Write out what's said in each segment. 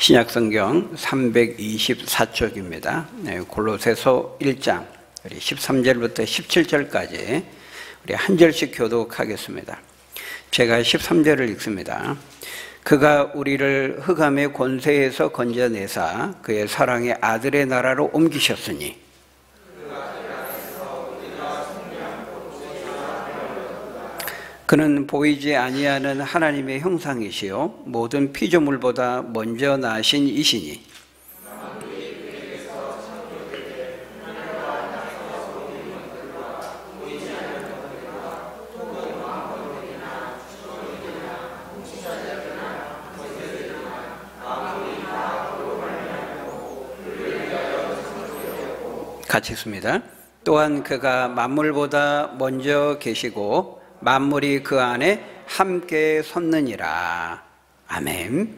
신약성경 324쪽입니다. 골로새서 1장 13절부터 17절까지 우리 한 절씩 교독하겠습니다. 제가 13절을 읽습니다. 그가 우리를 흑암의 권세에서 건져내사 그의 사랑의 아들의 나라로 옮기셨으니 그는 보이지 아니하는 하나님의 형상이시요 모든 피조물보다 먼저 나신 이시니 같이 읽습니다. 또한 그가 만물보다 먼저 계시고 만물이 그 안에 함께 섰느니라. 아멘.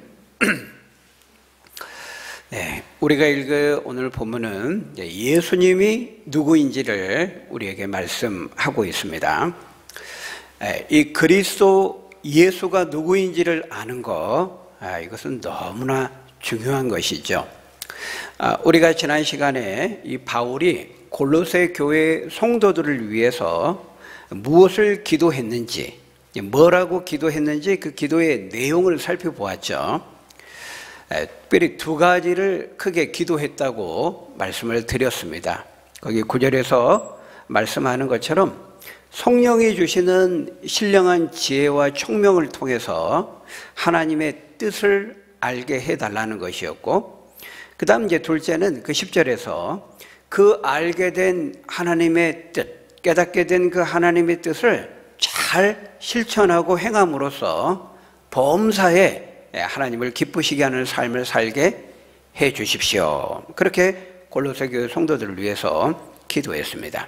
네, 우리가 읽은 오늘 본문은 예수님이 누구인지를 우리에게 말씀하고 있습니다. 이 그리스도 예수가 누구인지를 아는 것, 이것은 너무나 중요한 것이죠. 우리가 지난 시간에 이 바울이 골로새 교회 성도들을 위해서 무엇을 기도했는지, 뭐라고 기도했는지 그 기도의 내용을 살펴보았죠. 특별히 두 가지를 크게 기도했다고 말씀을 드렸습니다. 거기 9절에서 말씀하는 것처럼 성령이 주시는 신령한 지혜와 총명을 통해서 하나님의 뜻을 알게 해달라는 것이었고, 그 다음 이제 둘째는 그 10절에서 그 알게 된 하나님의 뜻, 깨닫게 된 그 하나님의 뜻을 잘 실천하고 행함으로써 범사에 하나님을 기쁘시게 하는 삶을 살게 해 주십시오. 그렇게 골로새 교회 성도들을 위해서 기도했습니다.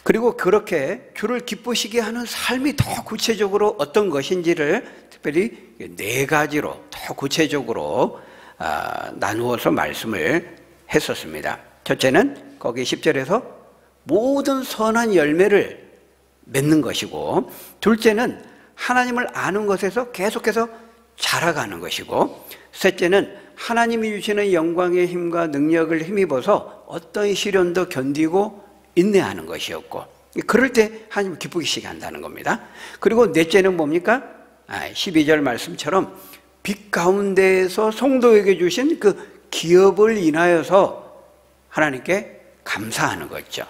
그리고 그렇게 주를 기쁘시게 하는 삶이 더 구체적으로 어떤 것인지를 특별히 네 가지로 더 구체적으로 나누어서 말씀을 했었습니다. 첫째는 거기 10절에서 모든 선한 열매를 맺는 것이고, 둘째는 하나님을 아는 것에서 계속해서 자라가는 것이고, 셋째는 하나님이 주시는 영광의 힘과 능력을 힘입어서 어떤 시련도 견디고 인내하는 것이었고, 그럴 때 하나님을 기쁘시게 한다는 겁니다. 그리고 넷째는 뭡니까? 12절 말씀처럼 빛 가운데에서 성도에게 주신 그 기업을 인하여서 하나님께 감사하는 것이었죠.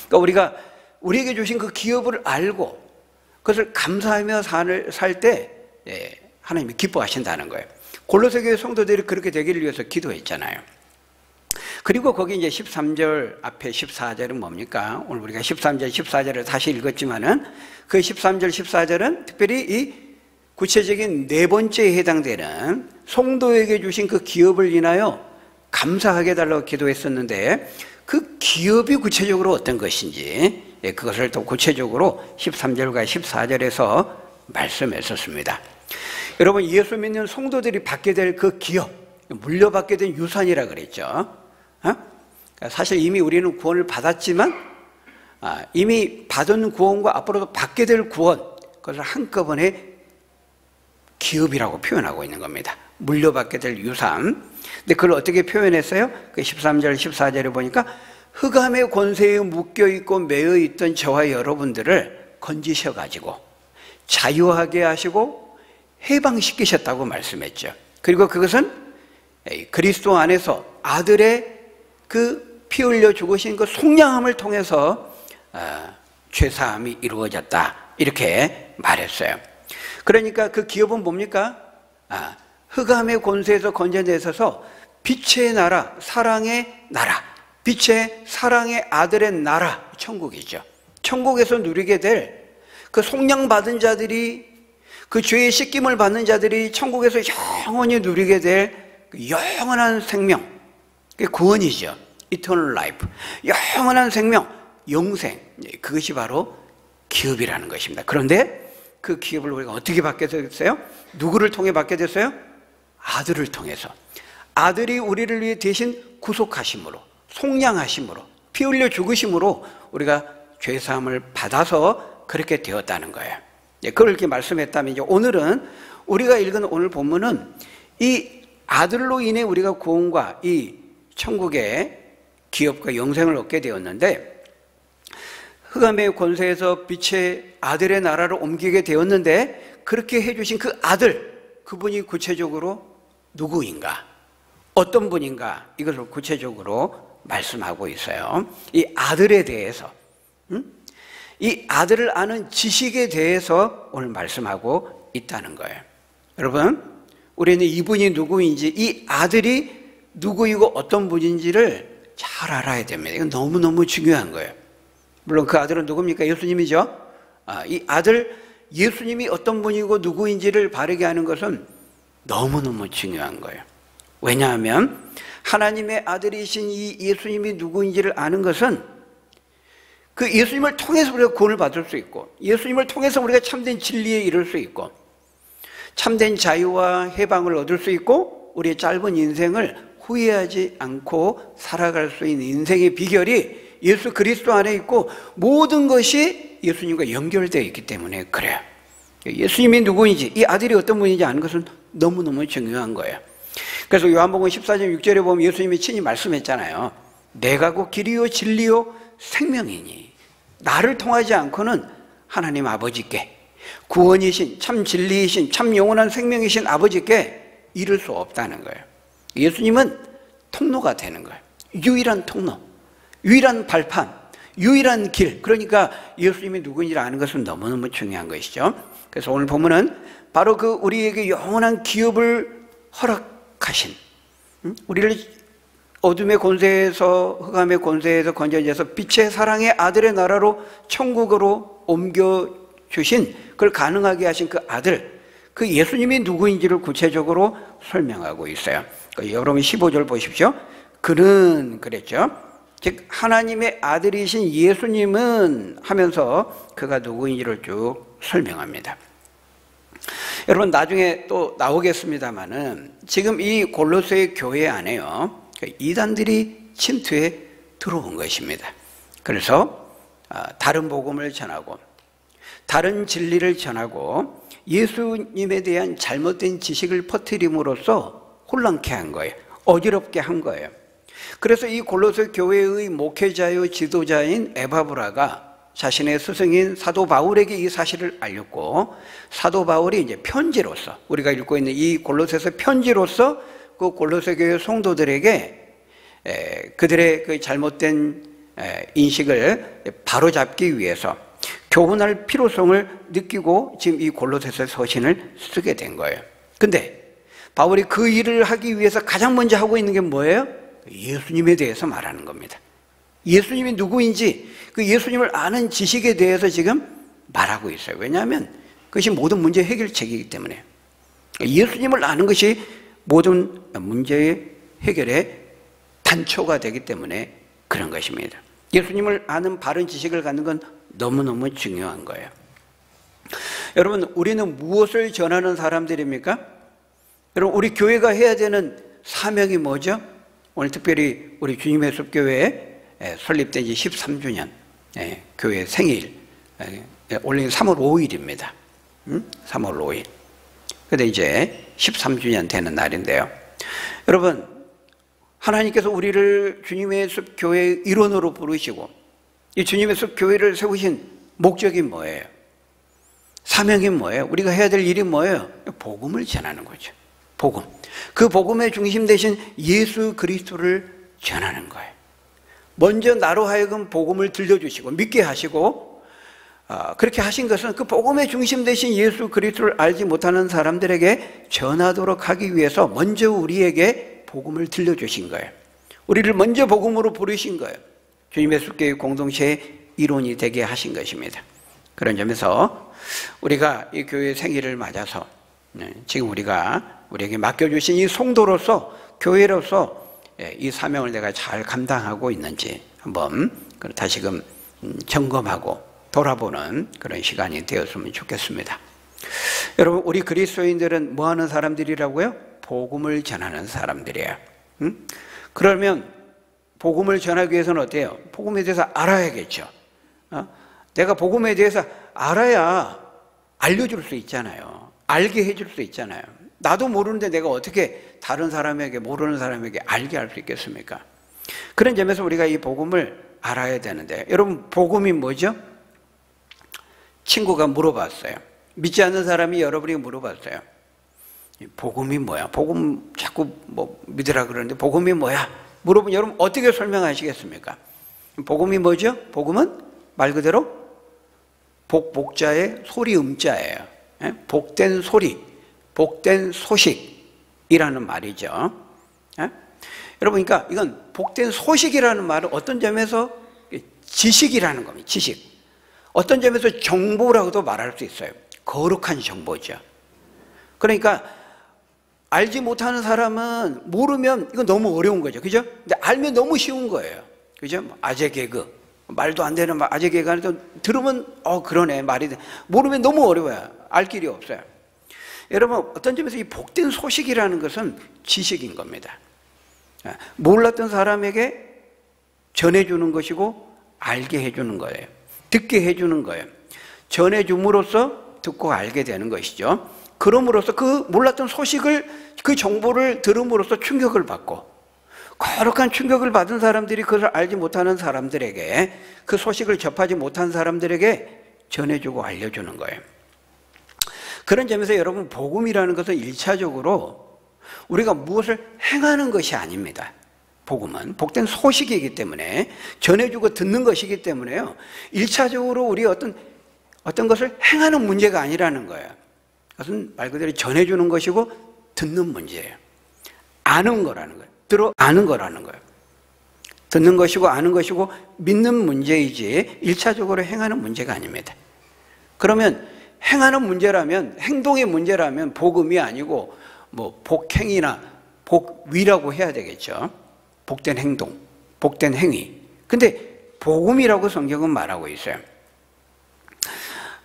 그러니까 우리에게 주신 그 기업을 알고 그것을 감사하며 살 때 하나님이 기뻐하신다는 거예요. 골로새 교회 성도들이 그렇게 되기를 위해서 기도했잖아요. 그리고 거기 이제 13절 앞에 14절은 뭡니까? 오늘 우리가 13절, 14절을 다시 읽었지만은 그 13절, 14절은 특별히 이 구체적인 네 번째에 해당되는 성도에게 주신 그 기업을 인하여 감사하게 해달라고 기도했었는데, 그 기업이 구체적으로 어떤 것인지 그것을 또 구체적으로 13절과 14절에서 말씀했었습니다. 여러분, 예수 믿는 성도들이 받게 될 그 기업, 물려받게 된 유산이라 그랬죠. 사실 이미 우리는 구원을 받았지만 이미 받은 구원과 앞으로도 받게 될 구원, 그것을 한꺼번에 기업이라고 표현하고 있는 겁니다. 물려받게 될 유산. 근데 그걸 어떻게 표현했어요? 그 13절, 14절에 보니까 흑암의 권세에 묶여있고 매여있던 저와 여러분들을 건지셔가지고 자유하게 하시고 해방시키셨다고 말씀했죠. 그리고 그것은 그리스도 안에서 아들의 그 피 흘려 죽으신 그 속량함을 통해서 죄사함이 이루어졌다, 이렇게 말했어요. 그러니까 그 기업은 뭡니까? 흑암의 권세에서 건져내셔서 빛의 나라, 사랑의 나라, 빛의 사랑의 아들의 나라, 천국이죠. 천국에서 누리게 될 그 속량받은 자들이, 그 죄의 씻김을 받는 자들이 천국에서 영원히 누리게 될 그 영원한 생명, 그게 구원이죠. Eternal life, 영원한 생명, 영생, 그것이 바로 기업이라는 것입니다. 그런데 그 기업을 우리가 어떻게 받게 됐어요? 누구를 통해 받게 됐어요? 아들을 통해서. 아들이 우리를 위해 대신 구속하심으로, 속량하심으로, 피 흘려 죽으심으로 우리가 죄사함을 받아서 그렇게 되었다는 거예요. 그걸 이렇게 말씀했다면, 이제 오늘은 우리가 읽은 오늘 본문은 이 아들로 인해 우리가 구원과 이 천국의 기업과 영생을 얻게 되었는데, 흑암의 권세에서 빛의 아들의 나라로 옮기게 되었는데, 그렇게 해주신 그 아들, 그분이 구체적으로 누구인가, 어떤 분인가, 이것을 구체적으로 말씀하고 있어요. 이 아들에 대해서, 이 아들을 아는 지식에 대해서 오늘 말씀하고 있다는 거예요. 여러분, 우리는 이분이 누구인지, 이 아들이 누구이고 어떤 분인지를 잘 알아야 됩니다. 이건 너무너무 중요한 거예요. 물론 그 아들은 누굽니까? 예수님이죠. 이 아들 예수님이 어떤 분이고 누구인지를 바르게 아는 것은 너무너무 중요한 거예요. 왜냐하면 하나님의 아들이신 이 예수님이 누구인지를 아는 것은 그 예수님을 통해서 우리가 구원을 받을 수 있고, 예수님을 통해서 우리가 참된 진리에 이를 수 있고, 참된 자유와 해방을 얻을 수 있고, 우리의 짧은 인생을 후회하지 않고 살아갈 수 있는 인생의 비결이 예수 그리스도 안에 있고, 모든 것이 예수님과 연결되어 있기 때문에 그래요. 예수님이 누구인지, 이 아들이 어떤 분인지 아는 것은 너무너무 중요한 거예요. 그래서 요한복음 14장 6절에 보면 예수님이 친히 말씀했잖아요. 내가 곧 길이요 진리요 생명이니 나를 통하지 않고는 하나님 아버지께, 구원이신 참 진리이신 참 영원한 생명이신 아버지께 이를 수 없다는 거예요. 예수님은 통로가 되는 거예요. 유일한 통로, 유일한 발판, 유일한 길. 그러니까 예수님이 누구인지 아는 것은 너무너무 중요한 것이죠. 그래서 오늘 본문은 바로 그 우리에게 영원한 기업을 허락하신, 우리를 어둠의 권세에서, 흑암의 권세에서 건져내서 빛의 사랑의 아들의 나라로 천국으로 옮겨주신, 그걸 가능하게 하신 그 아들, 그 예수님이 누구인지를 구체적으로 설명하고 있어요. 여러분 15절 보십시오. 그는 그랬죠. 즉 하나님의 아들이신 예수님은 하면서 그가 누구인지를 쭉 설명합니다. 여러분 나중에 또 나오겠습니다마는 지금 이 골로새 교회 안에요, 이단들이 침투해 들어온 것입니다. 그래서 다른 복음을 전하고 다른 진리를 전하고 예수님에 대한 잘못된 지식을 퍼뜨림으로써 혼란케 한 거예요. 어지럽게 한 거예요. 그래서 이 골로새 교회의 목회자요 지도자인 에바브라가 자신의 스승인 사도 바울에게 이 사실을 알렸고, 사도 바울이 이제 편지로서, 우리가 읽고 있는 이 골로새서 편지로서 그 골로새 교회 성도들에게 그들의 그 잘못된 인식을 바로잡기 위해서 교훈할 필요성을 느끼고 지금 이 골로새서 서신을 쓰게 된 거예요. 근데 바울이 그 일을 하기 위해서 가장 먼저 하고 있는 게 뭐예요? 예수님에 대해서 말하는 겁니다. 예수님이 누구인지 그 예수님을 아는 지식에 대해서 지금 말하고 있어요. 왜냐하면 그것이 모든 문제 해결책이기 때문에, 예수님을 아는 것이 모든 문제의 해결의 단초가 되기 때문에 그런 것입니다. 예수님을 아는 바른 지식을 갖는 건 너무너무 중요한 거예요. 여러분, 우리는 무엇을 전하는 사람들입니까? 여러분, 우리 교회가 해야 되는 사명이 뭐죠? 오늘 특별히 우리 주님의 숲교회 설립된 지 13주년 교회 생일, 올해 3월 5일입니다. 3월 5일. 근데 이제 13주년 되는 날인데요. 여러분, 하나님께서 우리를 주님의 숲교회의 일원으로 부르시고 이 주님의 숲교회를 세우신 목적이 뭐예요? 사명이 뭐예요? 우리가 해야 될 일이 뭐예요? 복음을 전하는 거죠. 복음. 그 복음의 중심 대신 예수 그리스도를 전하는 거예요. 먼저 나로 하여금 복음을 들려주시고 믿게 하시고, 그렇게 하신 것은 그 복음의 중심 대신 예수 그리스도를 알지 못하는 사람들에게 전하도록 하기 위해서 먼저 우리에게 복음을 들려주신 거예요. 우리를 먼저 복음으로 부르신 거예요. 주님의 숲교회 공동체의 일원이 되게 하신 것입니다. 그런 점에서 우리가 이 교회 생일을 맞아서 지금 우리에게 맡겨주신 이 성도로서, 교회로서 이 사명을 내가 잘 감당하고 있는지 한번 다시금 점검하고 돌아보는 그런 시간이 되었으면 좋겠습니다. 여러분, 우리 그리스도인들은 뭐 하는 사람들이라고요? 복음을 전하는 사람들이에요. 그러면 복음을 전하기 위해서는 어때요? 복음에 대해서 알아야겠죠. 내가 복음에 대해서 알아야 알려줄 수 있잖아요. 알게 해줄 수 있잖아요. 나도 모르는데 내가 어떻게 다른 사람에게, 모르는 사람에게 알게 할 수 있겠습니까? 그런 점에서 우리가 이 복음을 알아야 되는데, 여러분, 복음이 뭐죠? 친구가 물어봤어요. 믿지 않는 사람이 여러분에게 물어봤어요. 복음이 뭐야? 복음 자꾸 뭐 믿으라 그러는데 복음이 뭐야? 물어보면 여러분 어떻게 설명하시겠습니까? 복음이 뭐죠? 복음은 말 그대로 복자의 소리 음자예요. 복된 소리, 복된 소식이라는 말이죠. 여러분, 그러니까 이건 복된 소식이라는 말은 어떤 점에서 지식이라는 겁니다. 지식. 어떤 점에서 정보라고도 말할 수 있어요. 거룩한 정보죠. 그러니까 알지 못하는 사람은 모르면 이건 너무 어려운 거죠. 그죠? 근데 알면 너무 쉬운 거예요. 그죠? 아재 개그. 말도 안 되는 아재 개그 하는데 들으면 그러네 말이 돼. 모르면 너무 어려워요. 알 길이 없어요. 여러분, 어떤 점에서 이 복된 소식이라는 것은 지식인 겁니다. 몰랐던 사람에게 전해주는 것이고 알게 해주는 거예요. 듣게 해주는 거예요. 전해줌으로써 듣고 알게 되는 것이죠. 그럼으로써 그 몰랐던 소식을, 그 정보를 들음으로써 충격을 받고, 거룩한 충격을 받은 사람들이 그것을 알지 못하는 사람들에게, 그 소식을 접하지 못한 사람들에게 전해주고 알려주는 거예요. 그런 점에서 여러분, 복음이라는 것은 1차적으로 우리가 무엇을 행하는 것이 아닙니다. 복음은 복된 소식이기 때문에, 전해주고 듣는 것이기 때문에요, 1차적으로 우리 어떤 것을 행하는 문제가 아니라는 거예요. 그것은 말 그대로 전해주는 것이고 듣는 문제예요. 아는 거라는 거예요. 아는 거라는 거예요. 듣는 것이고 아는 것이고 믿는 문제이지 1차적으로 행하는 문제가 아닙니다. 그러면 행하는 문제라면, 행동의 문제라면 복음이 아니고 뭐 복행이나 복위라고 해야 되겠죠. 복된 행동, 복된 행위. 근데 복음이라고 성경은 말하고 있어요.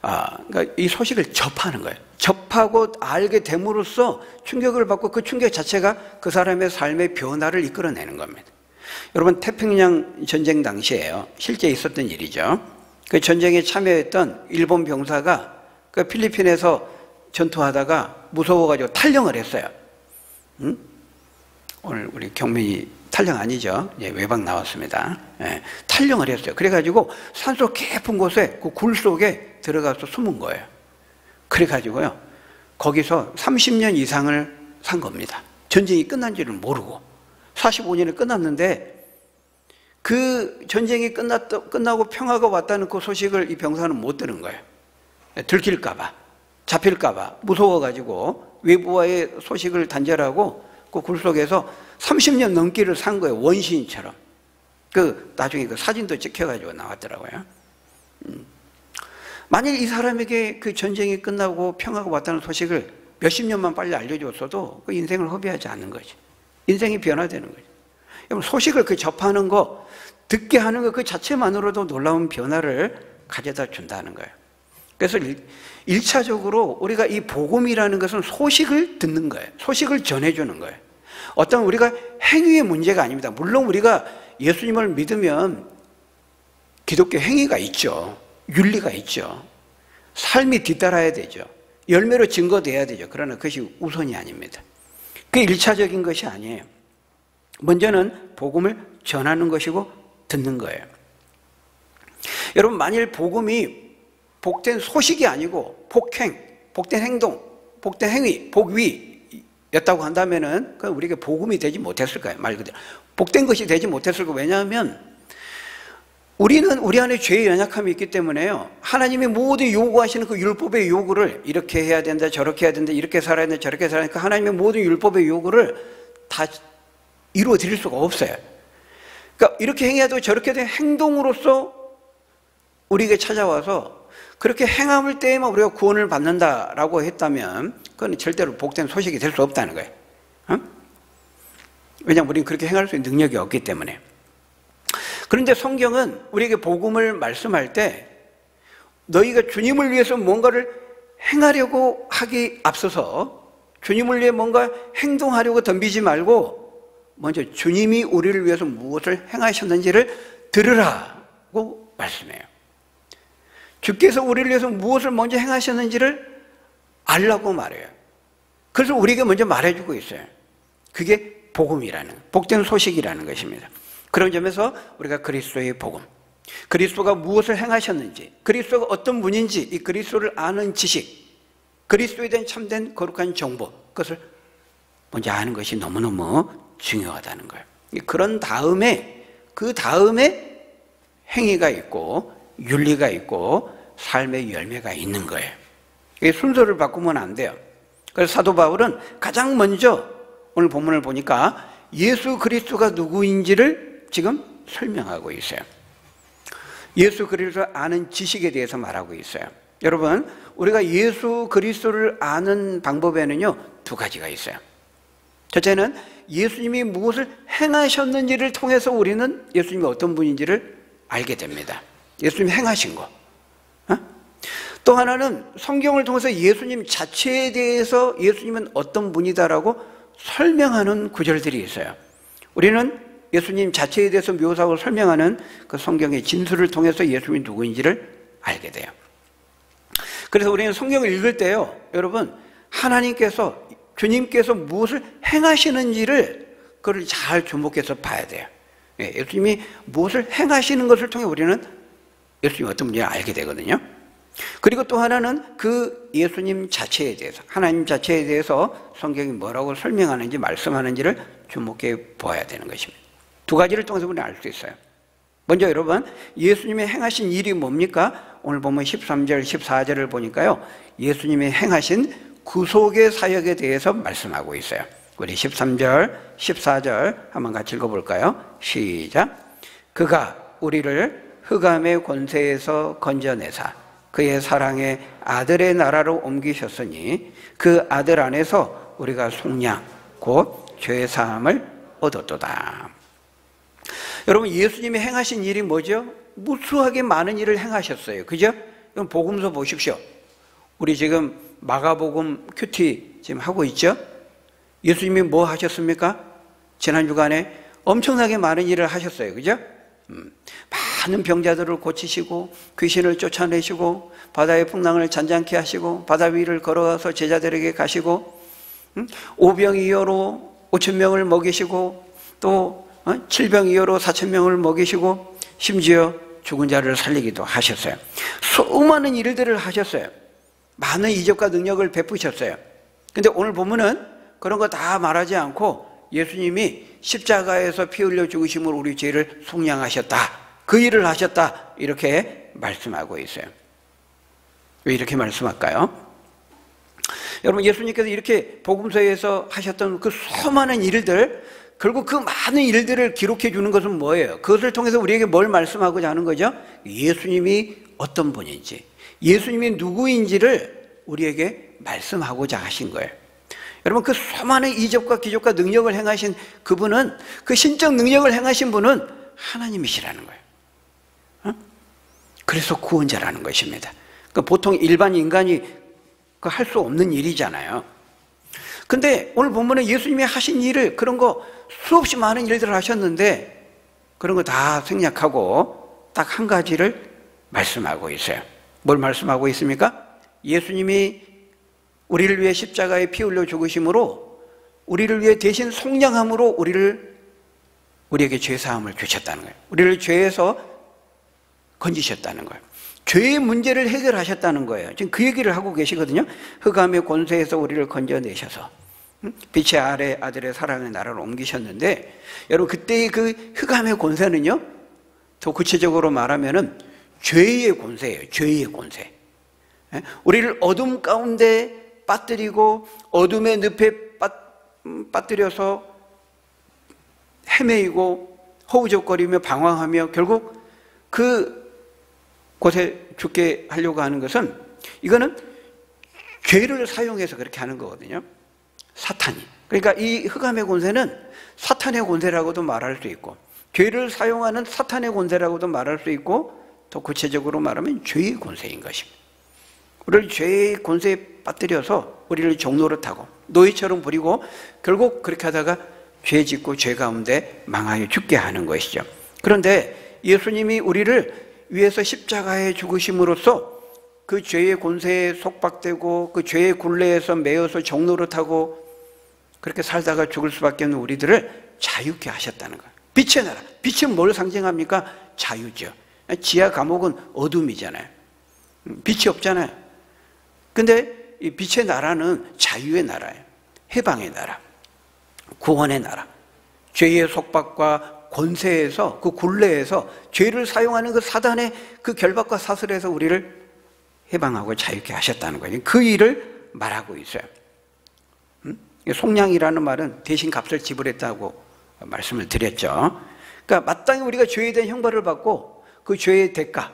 그러니까 이 소식을 접하는 거예요. 접하고 알게 됨으로써 충격을 받고 그 충격 자체가 그 사람의 삶의 변화를 이끌어내는 겁니다. 여러분, 태평양 전쟁 당시에요, 실제 있었던 일이죠. 그 전쟁에 참여했던 일본 병사가 그 필리핀에서 전투하다가 무서워가지고 탈영을 했어요. 오늘 우리 경민이 탈영 아니죠? 예, 외박 나왔습니다. 예, 탈영을 했어요. 그래가지고 산소 깊은 곳에 그 굴 속에 들어가서 숨은 거예요. 그래가지고요, 거기서 30년 이상을 산 겁니다. 전쟁이 끝난지를 모르고. 45년이 끝났는데 그 전쟁이 끝나고 평화가 왔다는 그 소식을 이 병사는 못 들은 거예요. 들킬까봐, 잡힐까봐 무서워가지고 외부와의 소식을 단절하고 그 굴 속에서 30년 넘기를 산 거예요. 원시인처럼. 나중에 그 사진도 찍혀가지고 나왔더라고요. 만일 이 사람에게 그 전쟁이 끝나고 평화가 왔다는 소식을 몇십 년만 빨리 알려줬어도 그 인생을 허비하지 않는 거죠. 인생이 변화되는 거죠. 여러분, 소식을 접하는 거, 듣게 하는 거 그 자체만으로도 놀라운 변화를 가져다 준다는 거예요. 그래서 1차적으로 우리가 이 복음이라는 것은 소식을 듣는 거예요. 소식을 전해주는 거예요. 어떤 우리가 행위의 문제가 아닙니다. 물론 우리가 예수님을 믿으면 기독교 행위가 있죠. 윤리가 있죠. 삶이 뒤따라야 되죠. 열매로 증거돼야 되죠. 그러나 그것이 우선이 아닙니다. 그게 1차적인 것이 아니에요. 먼저는 복음을 전하는 것이고 듣는 거예요. 여러분, 만일 복음이 복된 소식이 아니고 복행, 복된 행동, 복된 행위, 복위였다고 한다면은 그건 우리에게 복음이 되지 못했을 거예요. 말 그대로 복된 것이 되지 못했을 거예요. 왜냐하면 우리는 우리 안에 죄의 연약함이 있기 때문에요, 하나님이 모두 요구하시는 그 율법의 요구를 이렇게 해야 된다, 저렇게 해야 된다, 이렇게 살아야 된다, 저렇게 살아야 된다, 하나님의 모든 율법의 요구를 다 이루어 드릴 수가 없어요. 그러니까 이렇게 행해야 되고 저렇게 된 행동으로서 우리에게 찾아와서 그렇게 행함을 때에만 우리가 구원을 받는다라고 했다면 그건 절대로 복된 소식이 될 수 없다는 거예요. 왜냐하면 우리는 그렇게 행할 수 있는 능력이 없기 때문에. 그런데 성경은 우리에게 복음을 말씀할 때 너희가 주님을 위해서 뭔가를 행하려고 하기 앞서서 주님을 위해 뭔가 행동하려고 덤비지 말고 먼저 주님이 우리를 위해서 무엇을 행하셨는지를 들으라고 말씀해요. 주께서 우리를 위해서 무엇을 먼저 행하셨는지를 알라고 말해요. 그래서 우리에게 먼저 말해주고 있어요. 그게 복음이라는, 복된 소식이라는 것입니다. 그런 점에서 우리가 그리스도의 복음, 그리스도가 무엇을 행하셨는지, 그리스도가 어떤 분인지, 이 그리스도를 아는 지식, 그리스도에 대한 참된 거룩한 정보, 그것을 먼저 아는 것이 너무너무 중요하다는 거예요. 그런 다음에, 그 다음에 행위가 있고 윤리가 있고 삶의 열매가 있는 거예요. 이 순서를 바꾸면 안 돼요. 그래서 사도 바울은 가장 먼저 오늘 본문을 보니까 예수 그리스도가 누구인지를 지금 설명하고 있어요. 예수 그리스도를 아는 지식에 대해서 말하고 있어요. 여러분, 우리가 예수 그리스도를 아는 방법에는요, 두 가지가 있어요. 첫째는 예수님이 무엇을 행하셨는지를 통해서 우리는 예수님이 어떤 분인지를 알게 됩니다. 예수님이 행하신 거. 또 하나는 성경을 통해서 예수님 자체에 대해서 예수님은 어떤 분이다라고 설명하는 구절들이 있어요. 우리는 예수님 자체에 대해서 묘사하고 설명하는 그 성경의 진술을 통해서 예수님이 누구인지를 알게 돼요. 그래서 우리는 성경을 읽을 때요, 여러분, 하나님께서, 주님께서 무엇을 행하시는지를 그걸 잘 주목해서 봐야 돼요. 예수님이 무엇을 행하시는 것을 통해 우리는 예수님이 어떤 분인지 알게 되거든요. 그리고 또 하나는 그 예수님 자체에 대해서, 하나님 자체에 대해서 성경이 뭐라고 설명하는지, 말씀하는지를 주목해 보아야 되는 것입니다. 두 가지를 통해서 우리는 알 수 있어요. 먼저 여러분, 예수님이 행하신 일이 뭡니까? 오늘 보면 13절, 14절을 보니까요, 예수님이 행하신 구속의 사역에 대해서 말씀하고 있어요. 우리 13절, 14절 한번 같이 읽어볼까요? 시작. 그가 우리를 흑암의 권세에서 건져내사 그의 사랑의 아들의 나라로 옮기셨으니 그 아들 안에서 우리가 속량 곧 죄사함을 얻었도다. 여러분, 예수님이 행하신 일이 뭐죠? 무수하게 많은 일을 행하셨어요. 그죠? 그럼 복음서 보십시오. 우리 지금 마가복음 큐티 지금 하고 있죠? 예수님이 뭐 하셨습니까? 지난 주간에 엄청나게 많은 일을 하셨어요. 그죠? 많은 병자들을 고치시고 귀신을 쫓아내시고 바다의 풍랑을 잔잔케 하시고 바다 위를 걸어가서 제자들에게 가시고 오병이어로 5,000명을 먹이시고 또 7병이어로 4,000명을 먹이시고 심지어 죽은 자를 살리기도 하셨어요. 수많은 일들을 하셨어요. 많은 이적과 능력을 베푸셨어요. 근데 오늘 보면은 그런 거 다 말하지 않고 예수님이 십자가에서 피 흘려 죽으심으로 우리 죄를 속량하셨다, 그 일을 하셨다, 이렇게 말씀하고 있어요. 왜 이렇게 말씀할까요? 여러분, 예수님께서 이렇게 복음서에서 하셨던 그 수많은 일들, 결국 그 많은 일들을 기록해 주는 것은 뭐예요? 그것을 통해서 우리에게 뭘 말씀하고자 하는 거죠? 예수님이 어떤 분인지, 예수님이 누구인지를 우리에게 말씀하고자 하신 거예요. 여러분, 그 수많은 이적과 기적과 능력을 행하신 그분은, 그 신적 능력을 행하신 분은 하나님이시라는 거예요. 그래서 구원자라는 것입니다. 보통 일반 인간이 할 수 없는 일이잖아요. 근데 오늘 보면은 예수님이 하신 일을, 그런 거 수없이 많은 일들을 하셨는데 그런 거 다 생략하고 딱 한 가지를 말씀하고 있어요. 뭘 말씀하고 있습니까? 예수님이 우리를 위해 십자가에 피 흘려 죽으심으로 우리를 위해 대신 속량함으로 우리에게 죄사함을 주셨다는 거예요. 우리를 죄에서 건지셨다는 거예요. 죄의 문제를 해결하셨다는 거예요. 지금 그 얘기를 하고 계시거든요. 흑암의 권세에서 우리를 건져내셔서 빛의 아들의 사랑의 나라를 옮기셨는데, 여러분, 그때의 그 흑암의 권세는요, 더 구체적으로 말하면은 죄의 권세예요. 죄의 권세. 우리를 어둠 가운데 빠뜨리고 어둠의 늪에 빠뜨려서 헤매이고 허우적거리며 방황하며 결국 그 곳에 죽게 하려고 하는 것은, 이거는 죄를 사용해서 그렇게 하는 거거든요. 사탄이. 그러니까 이 흑암의 권세는 사탄의 권세라고도 말할 수 있고, 죄를 사용하는 사탄의 권세라고도 말할 수 있고, 더 구체적으로 말하면 죄의 권세인 것입니다. 우리를 죄의 권세에 빠뜨려서 우리를 종노릇하고 노예처럼 부리고 결국 그렇게 하다가 죄 짓고 죄 가운데 망하여 죽게 하는 것이죠. 그런데 예수님이 우리를 위해서 십자가에 죽으심으로써 그 죄의 권세에 속박되고 그 죄의 굴레에서 매여서 종노릇하고 그렇게 살다가 죽을 수밖에 없는 우리들을 자유케 하셨다는 거예요. 빛의 나라. 빛은 뭘 상징합니까? 자유죠. 지하 감옥은 어둠이잖아요. 빛이 없잖아요. 근데 이 빛의 나라는 자유의 나라예요. 해방의 나라, 구원의 나라. 죄의 속박과 권세에서, 그 굴레에서, 죄를 사용하는 그 사단의 그 결박과 사슬에서 우리를 해방하고 자유케 하셨다는 거예요. 그 일을 말하고 있어요. 속량이라는 말은 대신 값을 지불했다고 말씀을 드렸죠. 그러니까 마땅히 우리가 죄에 대한 형벌을 받고 그 죄의 대가,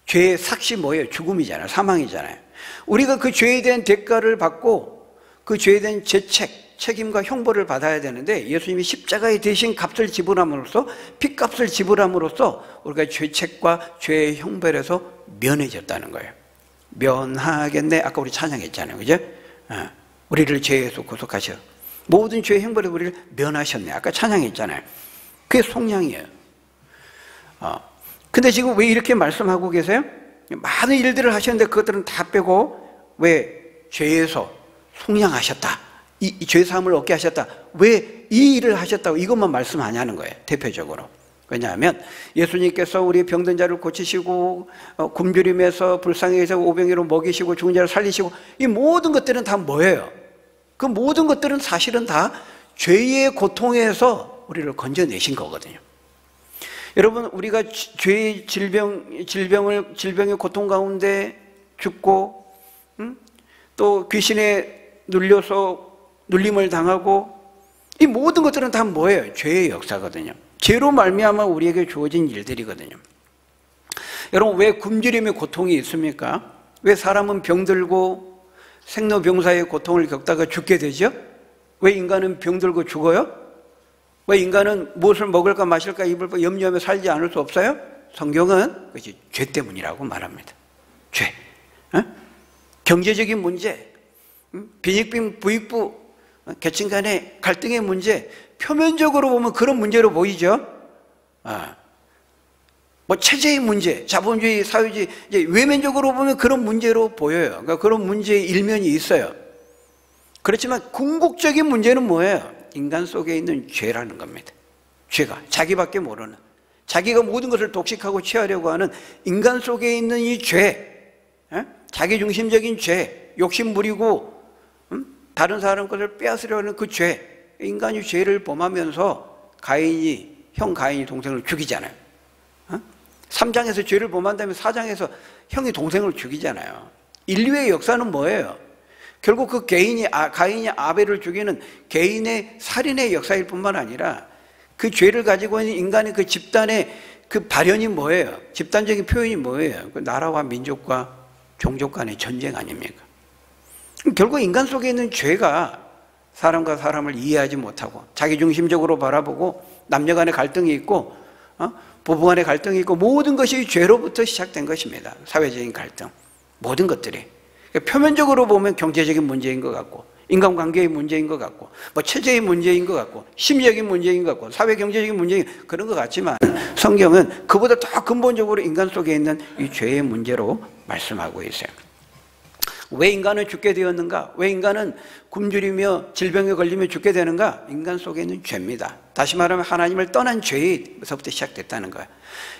죄의 삭시 뭐예요? 죽음이잖아요. 사망이잖아요. 우리가 그 죄에 대한 대가를 받고 그 죄에 대한 책임과 형벌을 받아야 되는데 예수님이 십자가에 대신 값을 지불함으로써, 핏값을 지불함으로써 우리가 죄책과 죄의 형벌에서 면해졌다는 거예요. 면하겠네. 아까 우리 찬양했잖아요. 그죠? 우리를 죄에서 구속하셔. 모든 죄의 형벌에 우리를 면하셨네. 아까 찬양했잖아요. 그게 속량이에요. 근데 지금 왜 이렇게 말씀하고 계세요? 많은 일들을 하셨는데 그것들은 다 빼고 왜 죄에서 속량하셨다, 이 죄사함을 얻게 하셨다, 왜 이 일을 하셨다고 이것만 말씀하냐는 거예요. 대표적으로. 왜냐하면 예수님께서 우리 병든 자를 고치시고 굶주림에서 불쌍히 해서 오병이로 먹이시고 죽은 자를 살리시고 이 모든 것들은 다 뭐예요? 그 모든 것들은 사실은 다 죄의 고통에서 우리를 건져내신 거거든요. 여러분, 우리가 죄의 질병의 고통 가운데 죽고 또 귀신에 눌려서 눌림을 당하고 이 모든 것들은 다 뭐예요? 죄의 역사거든요. 죄로 말미암아 우리에게 주어진 일들이거든요. 여러분, 왜 굶주림의 고통이 있습니까? 왜 사람은 병들고 생로병사의 고통을 겪다가 죽게 되죠? 왜 인간은 병들고 죽어요? 왜 인간은 무엇을 먹을까 마실까 입을까 염려하며 살지 않을 수 없어요? 성경은 그것이 죄 때문이라고 말합니다. 죄. 경제적인 문제, 빈익빈 부익부, 계층 간의 갈등의 문제, 표면적으로 보면 그런 문제로 보이죠. 뭐 체제의 문제, 자본주의, 사회주의, 이제 외면적으로 보면 그런 문제로 보여요. 그러니까 그런 문제의 일면이 있어요. 그렇지만 궁극적인 문제는 뭐예요? 인간 속에 있는 죄라는 겁니다. 죄가 자기밖에 모르는, 자기가 모든 것을 독식하고 취하려고 하는 인간 속에 있는 이 죄, 자기중심적인 죄, 욕심 부리고 다른 사람 것을 빼앗으려고 하는 그 죄, 인간이 죄를 범하면서 형 가인이 동생을 죽이잖아요. 3장에서 죄를 범한 다음에 4장에서 형이 동생을 죽이잖아요. 인류의 역사는 뭐예요? 결국 그 가인이 아벨을 죽이는 개인의 살인의 역사일 뿐만 아니라 그 죄를 가지고 있는 인간의 그 집단의 그 발현이 뭐예요? 집단적인 표현이 뭐예요? 그 나라와 민족과 종족 간의 전쟁 아닙니까? 결국 인간 속에 있는 죄가 사람과 사람을 이해하지 못하고 자기중심적으로 바라보고 남녀 간의 갈등이 있고 부부 간의 갈등이 있고 모든 것이 죄로부터 시작된 것입니다. 사회적인 갈등, 모든 것들이. 표면적으로 보면 경제적인 문제인 것 같고 인간관계의 문제인 것 같고 뭐 체제의 문제인 것 같고 심리적인 문제인 것 같고 사회 경제적인 문제인 그런 것 같지만 성경은 그보다 더 근본적으로 인간 속에 있는 이 죄의 문제로 말씀하고 있어요. 왜 인간은 죽게 되었는가? 왜 인간은 굶주리며 질병에 걸리며 죽게 되는가? 인간 속에 있는 죄입니다. 다시 말하면 하나님을 떠난 죄에서부터 시작됐다는 거예요.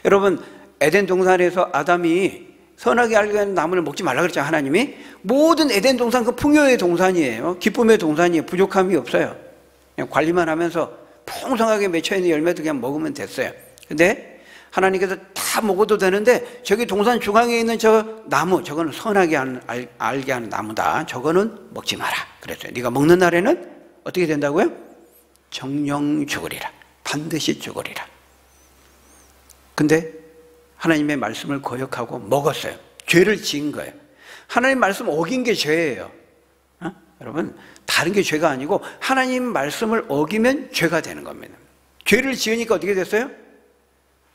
여러분, 에덴 동산에서 아담이 선하게 알게 하는 나무를 먹지 말라 그랬죠. 하나님이. 모든 에덴 동산 그 풍요의 동산이에요. 기쁨의 동산이에요. 부족함이 없어요. 그냥 관리만 하면서 풍성하게 맺혀있는 열매도 그냥 먹으면 됐어요. 근데 하나님께서 다 먹어도 되는데 저기 동산 중앙에 있는 저 나무, 저거는 선하게 알게 하는 나무다. 저거는 먹지 마라 그랬어요. 네가 먹는 날에는 어떻게 된다고요? 정령 죽으리라. 반드시 죽으리라. 근데 하나님의 말씀을 거역하고 먹었어요. 죄를 지은 거예요. 하나님 말씀 어긴 게 죄예요. 여러분, 다른 게 죄가 아니고 하나님 말씀을 어기면 죄가 되는 겁니다. 죄를 지으니까 어떻게 됐어요?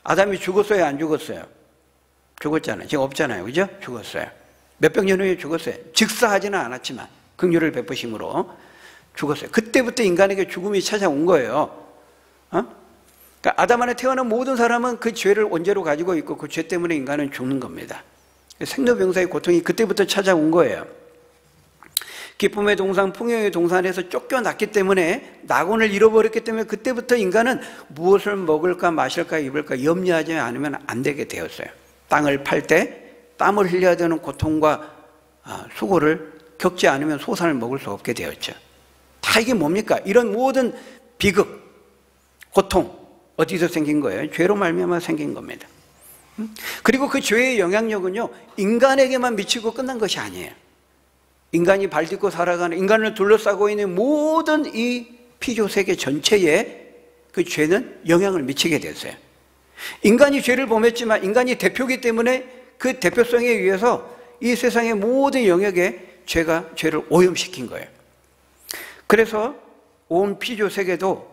아담이 죽었어요? 안 죽었어요? 죽었잖아요. 지금 없잖아요. 그죠? 죽었어요. 몇백 년 후에 죽었어요. 즉사하지는 않았지만 긍휼을 베푸심으로 죽었어요. 그때부터 인간에게 죽음이 찾아온 거예요. 그러니까 아담 안에 태어난 모든 사람은 그 죄를 원죄로 가지고 있고 그 죄 때문에 인간은 죽는 겁니다. 생로병사의 고통이 그때부터 찾아온 거예요. 기쁨의 동산, 풍요의 동산에서 쫓겨났기 때문에, 낙원을 잃어버렸기 때문에 그때부터 인간은 무엇을 먹을까 마실까 입을까 염려하지 않으면 안 되게 되었어요. 땅을 팔 때 땀을 흘려야 되는 고통과 수고를 겪지 않으면 소산을 먹을 수 없게 되었죠. 다 이게 뭡니까? 이런 모든 비극, 고통 어디서 생긴 거예요? 죄로 말미암아 생긴 겁니다. 그리고 그 죄의 영향력은요, 인간에게만 미치고 끝난 것이 아니에요. 인간이 발딛고 살아가는, 인간을 둘러싸고 있는 모든 이 피조 세계 전체에 그 죄는 영향을 미치게 됐어요. 인간이 죄를 범했지만 인간이 대표이기 때문에 그 대표성에 의해서 이 세상의 모든 영역에 죄가 죄를 오염시킨 거예요. 그래서 온 피조 세계도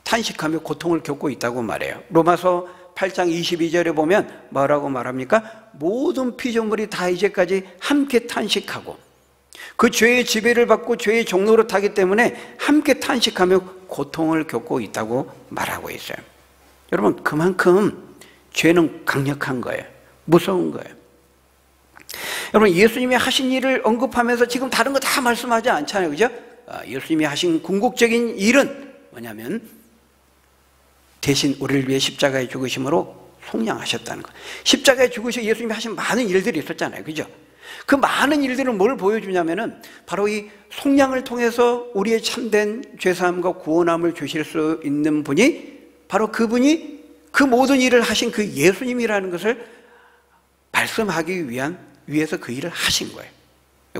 탄식하며 고통을 겪고 있다고 말해요. 로마서 8장 22절에 보면 뭐라고 말합니까? 모든 피조물이 다 이제까지 함께 탄식하고 그 죄의 지배를 받고 죄의 종로로 타기 때문에 함께 탄식하며 고통을 겪고 있다고 말하고 있어요. 여러분, 그만큼 죄는 강력한 거예요. 무서운 거예요. 여러분, 예수님이 하신 일을 언급하면서 지금 다른 거 다 말씀하지 않잖아요. 그죠? 예수님이 하신 궁극적인 일은 뭐냐면 대신 우리를 위해 십자가에 죽으심으로 속량하셨다는 것. 십자가에 죽으셔 예수님이 하신 많은 일들이 있었잖아요. 그죠? 그 많은 일들은 뭘 보여주냐면은 바로 이 속량을 통해서 우리의 참된 죄사함과 구원함을 주실 수 있는 분이 바로 그분이 그 모든 일을 하신 그 예수님이라는 것을 말씀하기 위해서 그 일을 하신 거예요.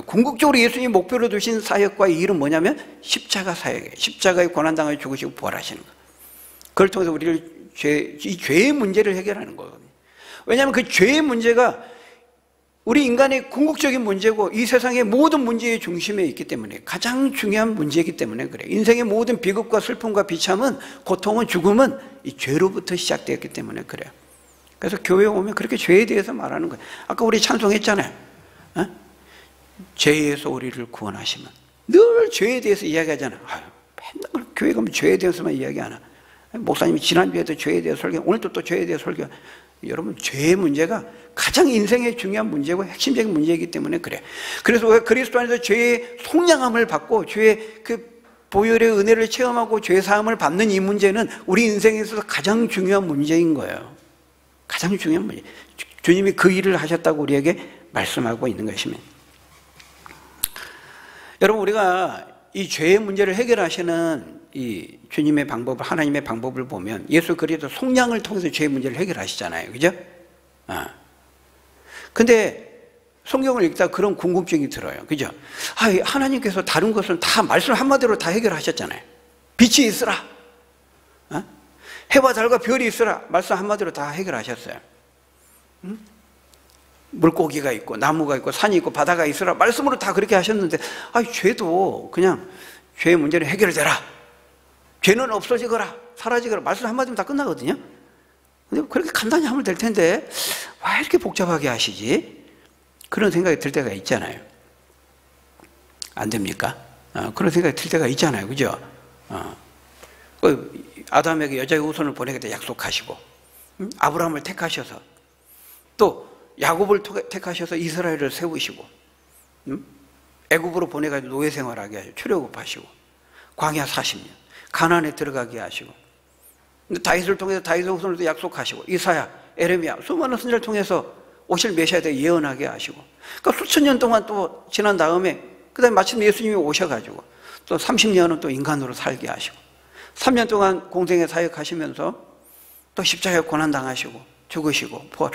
궁극적으로 예수님이 목표로 두신 사역과 이 일은 뭐냐면 십자가 사역이에요. 십자가의 고난당을 죽으시고 부활하시는 거예요. 그걸 통해서 우리를 이 죄의 문제를 해결하는 거거든요. 왜냐하면 그 죄의 문제가 우리 인간의 궁극적인 문제고 이 세상의 모든 문제의 중심에 있기 때문에 가장 중요한 문제이기 때문에 그래요. 인생의 모든 비극과 슬픔과 비참은, 고통은, 죽음은 이 죄로부터 시작되었기 때문에 그래요. 그래서 교회에 오면 그렇게 죄에 대해서 말하는 거예요. 아까 우리 찬송했잖아요. 죄에서 우리를 구원하시면. 늘 죄에 대해서 이야기하잖아요. 맨날 교회 가면 죄에 대해서만 이야기하나. 목사님이 지난주에도 죄에 대해서 설교, 오늘도 또 죄에 대해서 설교. 여러분, 죄의 문제가 가장 인생의 중요한 문제고 핵심적인 문제이기 때문에 그래. 그래서 왜 그리스도 안에서 죄의 속량함을 받고 죄의 그 보혈의 은혜를 체험하고 죄 사함을 받는 이 문제는 우리 인생에서 가장 중요한 문제인 거예요. 가장 중요한 문제. 주님이 그 일을 하셨다고 우리에게 말씀하고 있는 것입니다. 여러분, 우리가 이 죄의 문제를 해결하시는 이 주님의 방법을, 하나님의 방법을 보면 예수 그리스도 속량을 통해서 죄의 문제를 해결하시잖아요. 그죠? 근데 성경을 읽다 그런 궁금증이 들어요. 그죠? 하나님께서 다른 것은 다 말씀 한마디로 다 해결하셨잖아요. 빛이 있으라. 해와 달과 별이 있으라. 말씀 한마디로 다 해결하셨어요. 물고기가 있고 나무가 있고 산이 있고 바다가 있으라. 말씀으로 다 그렇게 하셨는데 죄도 그냥 죄의 문제는 해결되라. 죄는 없어지거라, 사라지거라. 말씀 한마디면 다 끝나거든요. 근데 그렇게 간단히 하면 될 텐데 왜 이렇게 복잡하게 하시지? 그런 생각이 들 때가 있잖아요. 안 됩니까? 그런 생각이 들 때가 있잖아요. 그죠? 아담에게 여자의 후손을 보내겠다 약속하시고, 아브라함을 택하셔서, 또 야곱을 택하셔서 이스라엘을 세우시고, 애굽으로 보내가지고 노예 생활하게 하시고, 출애굽하시고, 광야 40년, 가나안에 들어가게 하시고, 다윗을 통해서 다윗의 후손을 약속하시고, 이사야, 에레미야, 수많은 선지자를 통해서 오실 메시아에 예언하게 하시고, 그러니까 수천 년 동안 또 지난 다음에 그 다음에 마침 예수님이 오셔가지고 또 30년은 또 인간으로 살게 하시고, 3년 동안 공생에 사역하시면서 또 십자가에 고난당하시고 죽으시고 부활.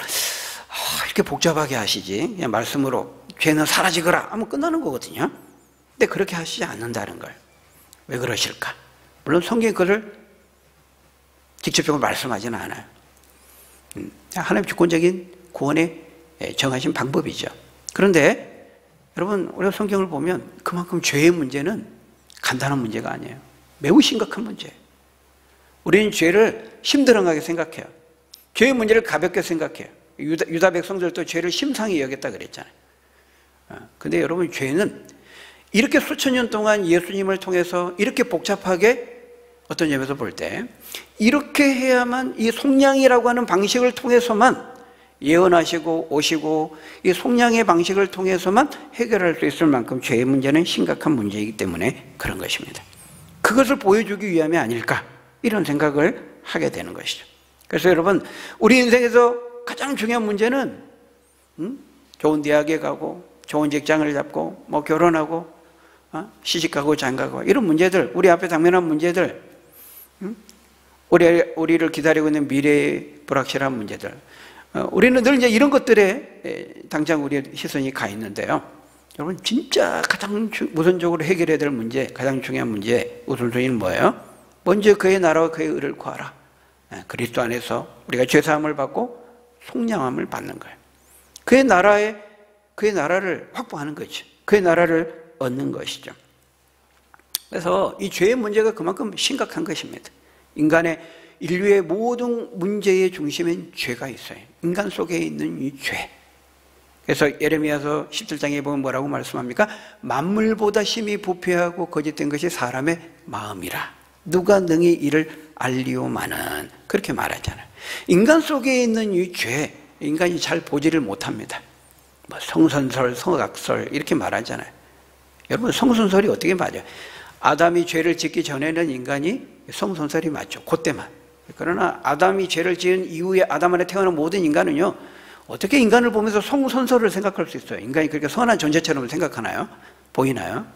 이렇게 복잡하게 하시지 그냥 말씀으로 죄는 사라지거라 하면 끝나는 거거든요. 근데 그렇게 하시지 않는다는 거예요. 왜 그러실까? 물론 성경이 그걸 직접적으로 말씀하지는 않아요. 하나님 주권적인 구원에 정하신 방법이죠. 그런데 여러분, 우리가 성경을 보면 그만큼 죄의 문제는 간단한 문제가 아니에요. 매우 심각한 문제예요. 우리는 죄를 힘들어하게 생각해요. 죄의 문제를 가볍게 생각해요. 유다 백성들도 죄를 심상히 여겼다 그랬잖아요. 근데 여러분, 죄는 이렇게 수천 년 동안 예수님을 통해서 이렇게 복잡하게, 어떤 점에서 볼 때 이렇게 해야만, 이 속량이라고 하는 방식을 통해서만 예언하시고 오시고 이 속량의 방식을 통해서만 해결할 수 있을 만큼 죄의 문제는 심각한 문제이기 때문에 그런 것입니다. 그것을 보여주기 위함이 아닐까 이런 생각을 하게 되는 것이죠. 그래서 여러분, 우리 인생에서 가장 중요한 문제는 좋은 대학에 가고 좋은 직장을 잡고 뭐 결혼하고 시집가고 장가고 이런 문제들, 우리 앞에 당면한 문제들, 우리를 기다리고 있는 미래의 불확실한 문제들, 우리는 늘 이제 이런 것들에 당장 우리의 시선이 가 있는데요. 여러분, 진짜 가장 우선적으로 해결해야 될 문제, 가장 중요한 문제 우선순위는 뭐예요? 먼저 그의 나라와 그의 의를 구하라. 그리스도 안에서 우리가 죄사함을 받고 속량함을 받는 거예요. 그의 나라를 확보하는 거죠. 그의 나라를 얻는 것이죠. 그래서 이 죄의 문제가 그만큼 심각한 것입니다. 인류의 모든 문제의 중심엔 죄가 있어요. 인간 속에 있는 이 죄. 그래서 예레미야서 17장에 보면 뭐라고 말씀합니까? 만물보다 심히 부패하고 거짓된 것이 사람의 마음이라. 누가 능히 이를 알리오마는, 그렇게 말하잖아요. 인간 속에 있는 이 죄, 인간이 잘 보지를 못합니다. 뭐 성선설, 성악설 이렇게 말하잖아요. 여러분, 성선설이 어떻게 맞아요? 아담이 죄를 짓기 전에는 인간이 성선설이 맞죠. 그때만. 그러나 아담이 죄를 지은 이후에 아담 안에 태어난 모든 인간은요, 어떻게 인간을 보면서 성선설을 생각할 수 있어요? 인간이 그렇게 선한 존재처럼 생각하나요? 보이나요?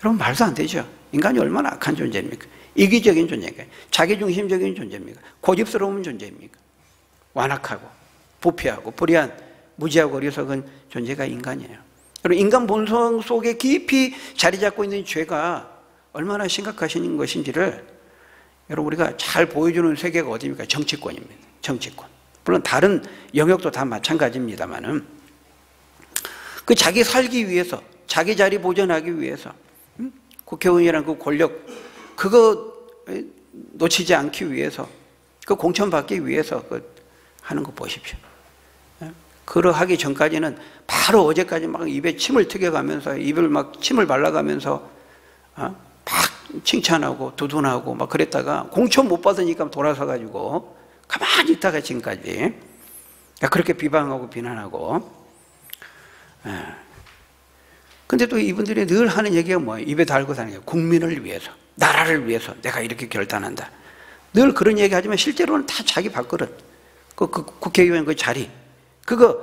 여러분, 말도 안 되죠. 인간이 얼마나 악한 존재입니까? 이기적인 존재입니까? 자기중심적인 존재입니까? 고집스러운 존재입니까? 완악하고 부패하고 불의한 무지하고 어리석은 존재가 인간이에요. 여러분, 인간 본성 속에 깊이 자리 잡고 있는 죄가 얼마나 심각하신 것인지를 여러분, 우리가 잘 보여주는 세계가 어디입니까? 정치권입니다. 정치권. 물론 다른 영역도 다 마찬가지입니다만은 그 자기 살기 위해서, 자기 자리 보존하기 위해서 국회의원이라는 그 권력, 그거 놓치지 않기 위해서, 그 공천받기 위해서 하는 거 보십시오. 그러하기 전까지는 바로 어제까지 막 입에 침을 튀겨가면서, 입을 막 침을 발라가면서 막 칭찬하고 두둔하고 막 그랬다가 공천 못 받으니까 돌아서가지고 가만히 있다가 지금까지 그렇게 비방하고 비난하고. 근데 또 이분들이 늘 하는 얘기가 뭐예요? 입에 달고 사는 게 국민을 위해서, 나라를 위해서 내가 이렇게 결단한다. 늘 그런 얘기 하지만 실제로는 다 자기 밥그릇, 그 국회의원 그 자리, 그거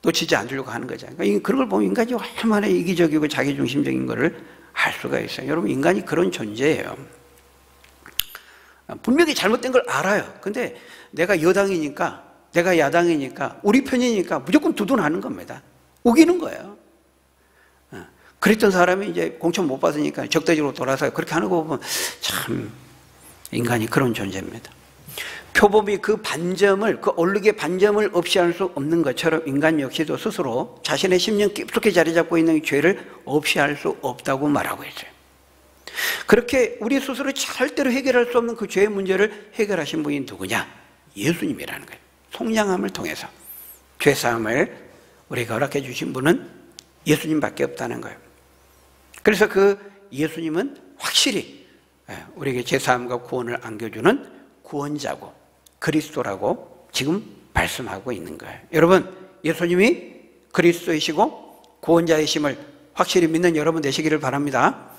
놓치지 않으려고 하는 거잖아요. 그러니까 그런 걸 보면 인간이 얼마나 이기적이고 자기중심적인 거를 알 수가 있어요. 여러분, 인간이 그런 존재예요. 분명히 잘못된 걸 알아요. 근데 내가 여당이니까, 내가 야당이니까, 우리 편이니까 무조건 두둔하는 겁니다. 우기는 거예요. 그랬던 사람이 이제 공천 못 받으니까 적대적으로 돌아서 그렇게 하는 거 보면 참 인간이 그런 존재입니다. 표범이 그 반점을, 그 얼룩의 반점을 없이 할 수 없는 것처럼 인간 역시도 스스로 자신의 심령 깊숙이 자리 잡고 있는 죄를 없이 할 수 없다고 말하고 있어요. 그렇게 우리 스스로 절대로 해결할 수 없는 그 죄의 문제를 해결하신 분이 누구냐? 예수님이라는 거예요. 속량함을 통해서 죄사함을 우리가 허락해 주신 분은 예수님밖에 없다는 거예요. 그래서 그 예수님은 확실히 우리에게 죄사함과 구원을 안겨주는 구원자고 그리스도라고 지금 말씀하고 있는 거예요. 여러분, 예수님이 그리스도이시고 구원자이심을 확실히 믿는 여러분 되시기를 바랍니다.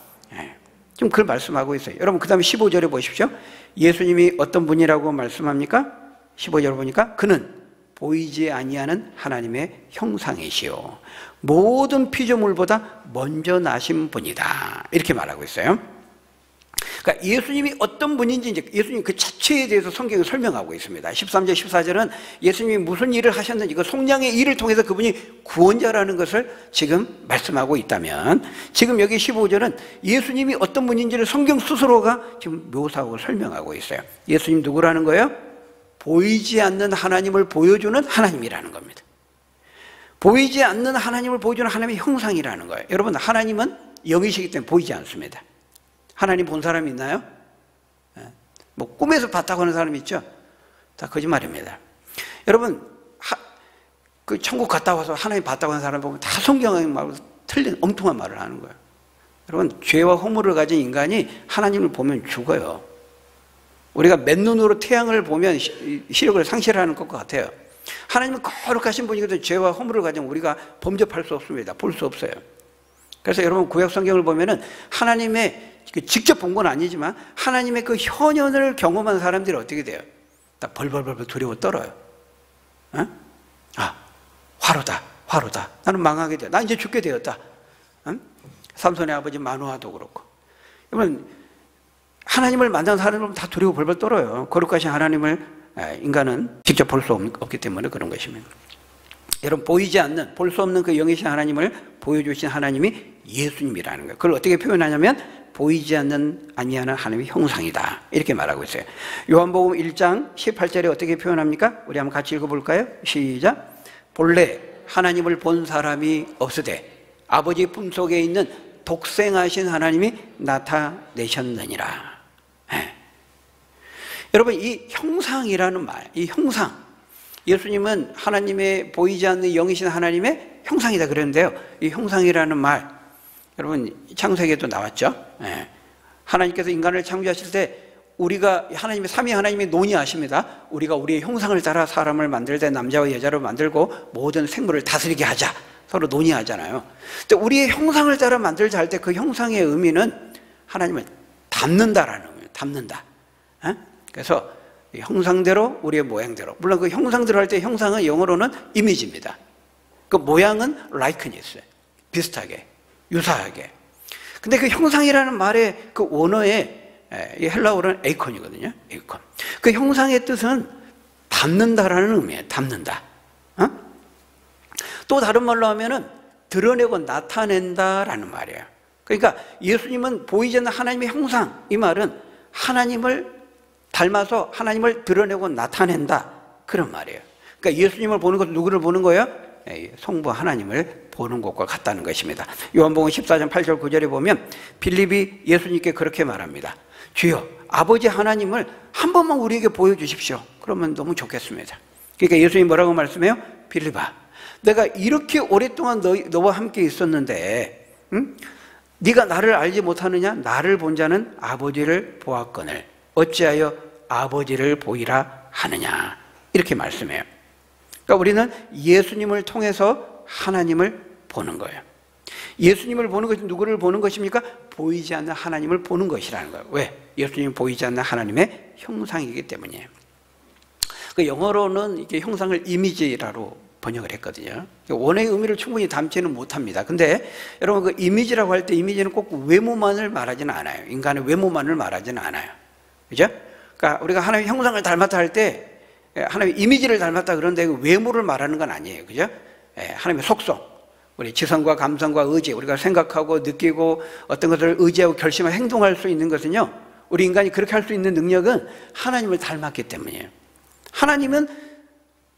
지금 그걸 말씀하고 있어요. 여러분, 그 다음에 15절에 보십시오. 예수님이 어떤 분이라고 말씀합니까? 15절 보니까 그는 보이지 아니하는 하나님의 형상이시요 모든 피조물보다 먼저 나신 분이다, 이렇게 말하고 있어요. 그러니까 예수님이 어떤 분인지 이제 예수님 그 자체에 대해서 성경이 설명하고 있습니다. 13절, 14절은 예수님이 무슨 일을 하셨는지, 그 속량의 일을 통해서 그분이 구원자라는 것을 지금 말씀하고 있다면, 지금 여기 15절은 예수님이 어떤 분인지를 성경 스스로가 지금 묘사하고 설명하고 있어요. 예수님 누구라는 거예요? 보이지 않는 하나님을 보여주는 하나님이라는 겁니다. 보이지 않는 하나님을 보여주는 하나님의 형상이라는 거예요. 여러분, 하나님은 영이시기 때문에 보이지 않습니다. 하나님 본 사람 있나요? 뭐 꿈에서 봤다고 하는 사람 있죠? 다 거짓말입니다. 여러분, 그 천국 갔다 와서 하나님 봤다고 하는 사람 보면 다 성경의 말로 틀린 엉뚱한 말을 하는 거예요. 여러분, 죄와 허물을 가진 인간이 하나님을 보면 죽어요. 우리가 맨눈으로 태양을 보면 시력을 상실하는 것 같아요. 하나님은 거룩하신 분이거든요. 죄와 허물을 가지고 우리가 범접할 수 없습니다. 볼 수 없어요. 그래서 여러분 구약 성경을 보면은 하나님의 직접 본 건 아니지만 하나님의 그 현현을 경험한 사람들이 어떻게 돼요? 다 벌벌벌 두려워 떨어요. 어? 아, 화로다, 화로다. 나는 망하게 되었다. 나 이제 죽게 되었다. 응? 삼손의 아버지 마노아도 그렇고. 여러분, 하나님을 만난 사람은 다 두려워 벌벌 떨어요. 거룩하신 하나님을 인간은 직접 볼 수 없기 때문에 그런 것입니다. 여러분, 보이지 않는, 볼 수 없는 그 영이신 하나님을 보여주신 하나님이 예수님이라는 거예요. 그걸 어떻게 표현하냐면 보이지 않는 아니하는 하나님의 형상이다, 이렇게 말하고 있어요. 요한복음 1장 18절에 어떻게 표현합니까? 우리 한번 같이 읽어볼까요? 시작. 본래 하나님을 본 사람이 없으되 아버지 품속에 있는 독생하신 하나님이 나타내셨느니라. 여러분, 이 형상이라는 말, 이 형상, 예수님은 하나님의 보이지 않는 영이신 하나님의 형상이다 그랬는데요, 이 형상이라는 말, 여러분 창세기에도 나왔죠. 하나님께서 인간을 창조하실 때 우리가 하나님의 삼위 하나님이 논의하십니다. 우리가 우리의 형상을 따라 사람을 만들 때 남자와 여자로 만들고 모든 생물을 다스리게 하자, 서로 논의하잖아요. 근데 우리의 형상을 따라 만들자 할 때 그 형상의 의미는 하나님을 닮는다라는 의미예요. 닮는다. 그래서 형상대로 우리의 모양대로, 물론 그 형상대로 할 때 형상은 영어로는 이미지입니다. 그 모양은 likeness, 비슷하게, 유사하게. 근데 그 형상이라는 말의 그 원어의 헬라어로는 에이콘이거든요. 에이콘. 그 형상의 뜻은 닮는다라는 의미예요. 닮는다. 또 다른 말로 하면은 드러내고 나타낸다라는 말이에요. 그러니까 예수님은 보이지 않는 하나님의 형상, 이 말은 하나님을 닮아서 하나님을 드러내고 나타낸다, 그런 말이에요. 그러니까 예수님을 보는 것은 누구를 보는 거예요? 성부 하나님을 보는 것과 같다는 것입니다. 요한복음 14장 8절 9절에 보면 빌립이 예수님께 그렇게 말합니다. 주여, 아버지 하나님을 한 번만 우리에게 보여주십시오. 그러면 너무 좋겠습니다. 그러니까 예수님이 뭐라고 말씀해요? 빌립아, 내가 이렇게 오랫동안 너와 함께 있었는데, 응? 네가 나를 알지 못하느냐? 나를 본 자는 아버지를 보았거늘 어찌하여 아버지를 보이라 하느냐, 이렇게 말씀해요. 그러니까 우리는 예수님을 통해서 하나님을 보는 거예요. 예수님을 보는 것이 누구를 보는 것입니까? 보이지 않는 하나님을 보는 것이라는 거예요. 왜? 예수님이 보이지 않는 하나님의 형상이기 때문이에요. 그 영어로는 이게 형상을 이미지라고 번역을 했거든요. 원어의 의미를 충분히 담지는 못합니다. 근데 여러분, 그 이미지라고 할 때 이미지는 꼭 외모만을 말하지는 않아요. 인간의 외모만을 말하지는 않아요. 그죠? 그러니까 우리가 하나님의 형상을 닮았다 할 때 하나님의 이미지를 닮았다 그런데 외모를 말하는 건 아니에요. 그죠? 하나님의 속성, 우리 지성과 감성과 의지, 우리가 생각하고 느끼고 어떤 것을 의지하고 결심하고 행동할 수 있는 것은요, 우리 인간이 그렇게 할 수 있는 능력은 하나님을 닮았기 때문이에요. 하나님은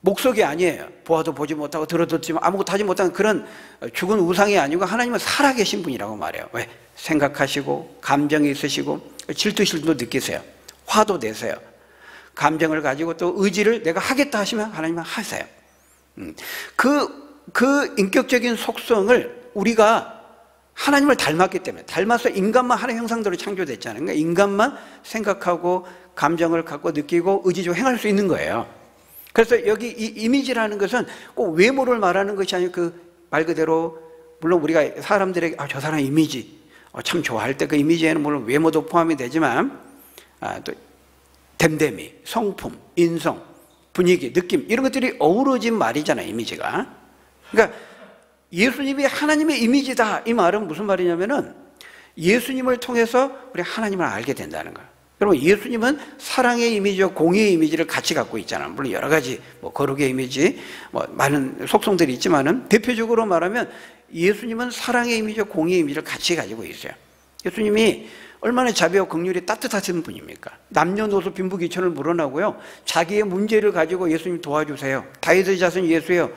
목석이 아니에요. 보아도 보지 못하고 들어도 듣지 아무것도 하지 못하는 그런 죽은 우상이 아니고 하나님은 살아계신 분이라고 말해요. 왜? 생각하시고 감정이 있으시고 질투심도 느끼세요. 화도 내세요. 감정을 가지고 또 의지를 내가 하겠다 하시면 하나님은 하세요. 그 인격적인 속성을 우리가 하나님을 닮았기 때문에, 닮아서 인간만 하나의 형상대로 창조됐잖아요. 그러니까 인간만 생각하고 감정을 갖고 느끼고 의지적으로 행할 수 있는 거예요. 그래서 여기 이 이미지라는 것은 꼭 외모를 말하는 것이 아니고 그 말 그대로, 물론 우리가 사람들에게 저 사람 이미지 참 좋아할 때 그 이미지에는 물론 외모도 포함이 되지만 또 댐댐이, 성품, 인성, 분위기, 느낌, 이런 것들이 어우러진 말이잖아요, 이미지가. 그러니까 예수님이 하나님의 이미지다, 이 말은 무슨 말이냐면은 예수님을 통해서 우리 하나님을 알게 된다는 거예요. 여러분, 예수님은 사랑의 이미지와 공의의 이미지를 같이 갖고 있잖아요. 물론 여러 가지 거룩의 이미지, 많은 속성들이 있지만은 대표적으로 말하면 예수님은 사랑의 이미지와 공의의 이미지를 같이 가지고 있어요. 예수님이 얼마나 자비와 긍휼이 따뜻하신 분입니까? 남녀노소 빈부귀천을 물어나고요, 자기의 문제를 가지고 예수님 도와주세요, 다윗의 자손 예수예요,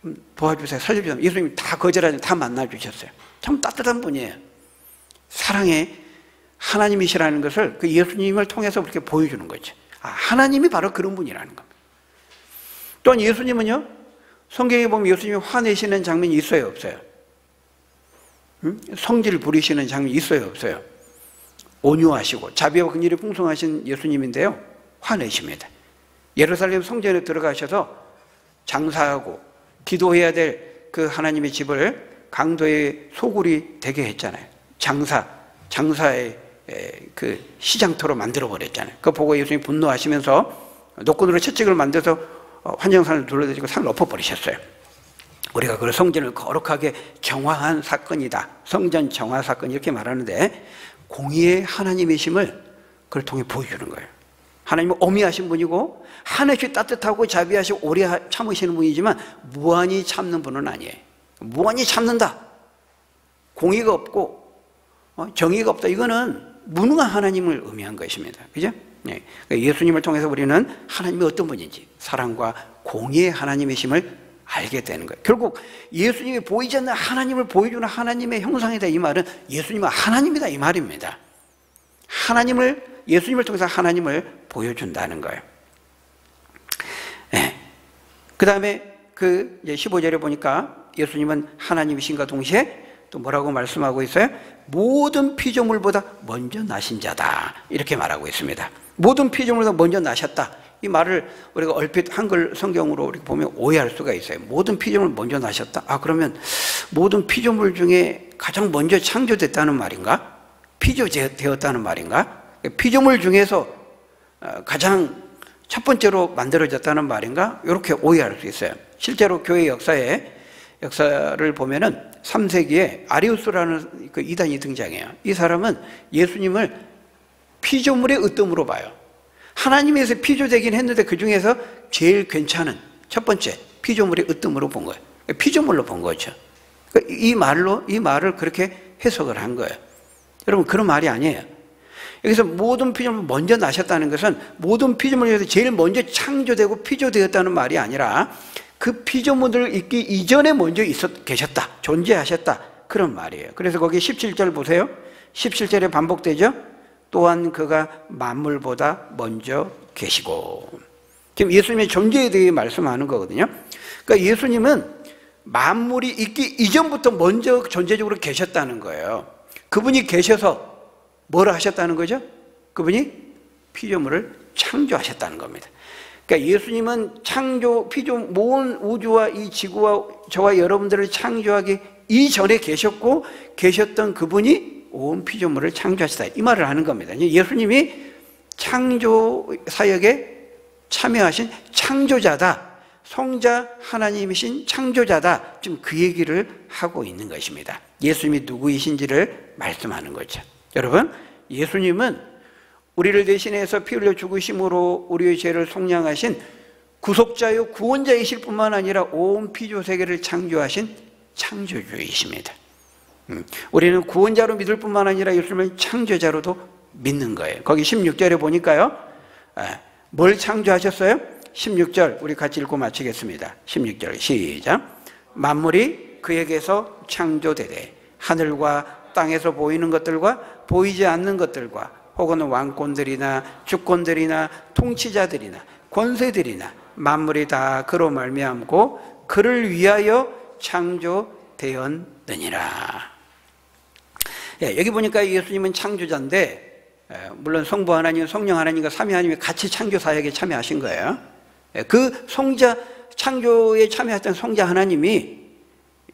좀 도와주세요, 살려주세요, 예수님이 다 거절하지, 다 만나주셨어요. 참 따뜻한 분이에요. 사랑의 하나님이시라는 것을 그 예수님을 통해서 그렇게 보여주는 거죠. 하나님이 바로 그런 분이라는 겁니다. 또한 예수님은요, 성경에 보면 예수님이 화내시는 장면이 있어요, 없어요? 성질 부리시는 장면이 있어요, 없어요? 온유하시고 자비와 긍휼이 풍성하신 예수님인데요, 화내십니다. 예루살렘 성전에 들어가셔서 장사하고 기도해야 될 그 하나님의 집을 강도의 소굴이 되게 했잖아요. 장사의 그 시장터로 만들어 버렸잖아요. 그거 보고 예수님이 분노하시면서 노끈으로 채찍을 만들어서 환정산을 둘러대시고 산을 엎어버리셨어요. 우리가 그 성전을 거룩하게 정화한 사건이다, 성전 정화 사건, 이렇게 말하는데 공의의 하나님이심을 그걸 통해 보여주는 거예요. 하나님은 어미하신 분이고 한없이 따뜻하고 자비하시고 오래 참으시는 분이지만 무한히 참는 분은 아니에요. 무한히 참는다, 공의가 없고 정의가 없다, 이거는 무능한 하나님을 의미한 것입니다. 그죠? 예수님을 통해서 우리는 하나님이 어떤 분인지, 사랑과 공의의 하나님이심을 알게 되는 거예요. 결국 예수님이 보이지 않는 하나님을 보여주는 하나님의 형상이다, 이 말은 예수님은 하나님이다, 이 말입니다. 예수님을 통해서 하나님을 보여준다는 거예요. 그 다음에 그 15절에 보니까 예수님은 하나님이신가 동시에 또 뭐라고 말씀하고 있어요? 모든 피조물보다 먼저 나신 자다, 이렇게 말하고 있습니다. 모든 피조물보다 먼저 나셨다, 이 말을 우리가 얼핏 한글 성경으로 우리가 보면 오해할 수가 있어요. 모든 피조물 먼저 나셨다? 그러면 모든 피조물 중에 가장 먼저 창조됐다는 말인가? 피조되었다는 말인가? 피조물 중에서 가장 첫 번째로 만들어졌다는 말인가? 이렇게 오해할 수 있어요. 실제로 교회 역사를 보면은 3세기에 아리우스라는 그 이단이 등장해요. 이 사람은 예수님을 피조물의 으뜸으로 봐요. 하나님에서 피조되긴 했는데 그 중에서 제일 괜찮은 첫 번째 피조물의 으뜸으로 본 거예요. 피조물로 본 거죠. 이 말을 그렇게 해석을 한 거예요. 여러분, 그런 말이 아니에요. 여기서 모든 피조물 먼저 나셨다는 것은 모든 피조물 중에서 제일 먼저 창조되고 피조되었다는 말이 아니라 그 피조물들 있기 이전에 먼저 계셨다, 존재하셨다, 그런 말이에요. 그래서 거기 17절 보세요. 17절에 반복되죠. 또한 그가 만물보다 먼저 계시고. 지금 예수님의 존재에 대해 말씀하는 거거든요. 그러니까 예수님은 만물이 있기 이전부터 먼저 존재적으로 계셨다는 거예요. 그분이 계셔서 뭘 하셨다는 거죠? 그분이 피조물을 창조하셨다는 겁니다. 그러니까 예수님은 모든 우주와 이 지구와 저와 여러분들을 창조하기 이전에 계셨던 그분이 온 피조물을 창조하시다, 이 말을 하는 겁니다. 예수님이 창조 사역에 참여하신 창조자다, 성자 하나님이신 창조자다, 지금 그 얘기를 하고 있는 것입니다. 예수님이 누구이신지를 말씀하는 거죠. 여러분, 예수님은 우리를 대신해서 피 흘려 죽으심으로 우리의 죄를 속량하신 구속자요 구원자이실 뿐만 아니라 온 피조 세계를 창조하신 창조주이십니다. 우리는 구원자로 믿을 뿐만 아니라 예수님을 창조자로도 믿는 거예요. 거기 16절에 보니까요, 뭘 창조하셨어요? 16절 우리 같이 읽고 마치겠습니다. 16절 시작. 만물이 그에게서 창조되되 하늘과 땅에서 보이는 것들과 보이지 않는 것들과 혹은 왕권들이나 주권들이나 통치자들이나 권세들이나 만물이 다 그로 말미암고 그를 위하여 창조되었느니라. 여기 보니까 예수님은 창조자인데, 물론 성부 하나님, 성령 하나님과 삼위 하나님이 같이 창조 사역에 참여하신 거예요. 그 창조에 참여했던 성자 하나님이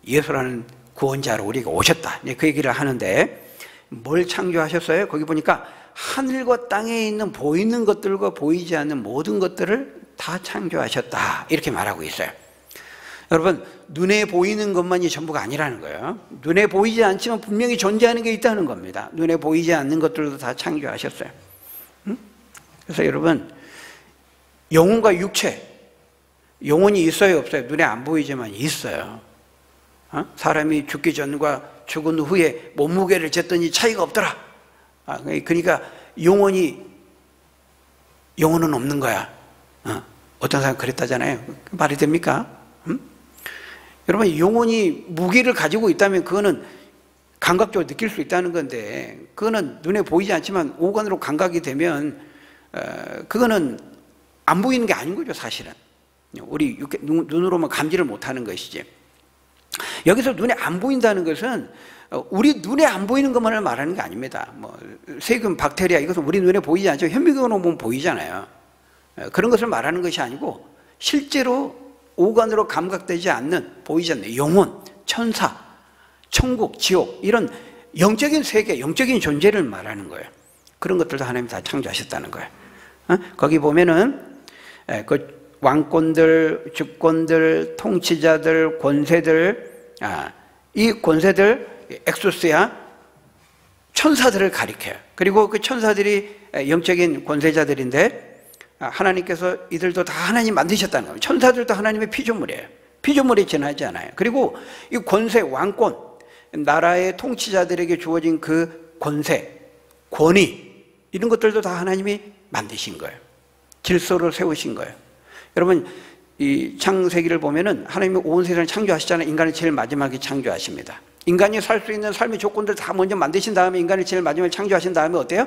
예수라는 구원자로 우리가 오셨다, 그 얘기를 하는데, 뭘 창조하셨어요? 거기 보니까 하늘과 땅에 있는 보이는 것들과 보이지 않는 모든 것들을 다 창조하셨다, 이렇게 말하고 있어요. 여러분, 눈에 보이는 것만이 전부가 아니라는 거예요. 눈에 보이지 않지만 분명히 존재하는 게 있다는 겁니다. 눈에 보이지 않는 것들도 다 창조하셨어요. 그래서 여러분, 영혼과 육체, 영혼이 있어요, 없어요? 눈에 안 보이지만 있어요. 사람이 죽기 전과 죽은 후에 몸무게를 쟀더니 차이가 없더라. 그러니까 영혼은 없는 거야. 어떤 사람 그랬다잖아요. 말이 됩니까? 여러분, 영혼이 무게를 가지고 있다면 그거는 감각적으로 느낄 수 있다는 건데, 그거는 눈에 보이지 않지만 오감으로 감각이 되면 그거는 안 보이는 게 아닌 거죠, 사실은. 우리 눈으로만 감지를 못하는 것이지. 여기서 눈에 안 보인다는 것은 우리 눈에 안 보이는 것만을 말하는 게 아닙니다. 뭐 세균, 박테리아 이것은 우리 눈에 보이지 않죠. 현미경으로 보면 보이잖아요. 그런 것을 말하는 것이 아니고 실제로 오간으로 감각되지 않는, 보이지 않는 영혼, 천사, 천국, 지옥 이런 영적인 세계, 영적인 존재를 말하는 거예요. 그런 것들도 하나님이 다 창조하셨다는 거예요. 거기 보면은 그 왕권들, 주권들, 통치자들, 권세들, 이 권세들 엑소스야 천사들을 가리켜요. 그리고 그 천사들이 영적인 권세자들인데 하나님께서 이들도 다 하나님 만드셨다는 거예요. 천사들도 하나님의 피조물이에요. 피조물이 지나지 않아요. 그리고 이 권세, 왕권, 나라의 통치자들에게 주어진 그 권세, 권위 이런 것들도 다 하나님이 만드신 거예요. 질서를 세우신 거예요. 여러분 이 창세기를 보면은 하나님이 온 세상을 창조하시잖아요. 인간을 제일 마지막에 창조하십니다. 인간이 살 수 있는 삶의 조건들 다 먼저 만드신 다음에 인간을 제일 마지막에 창조하신 다음에 어때요?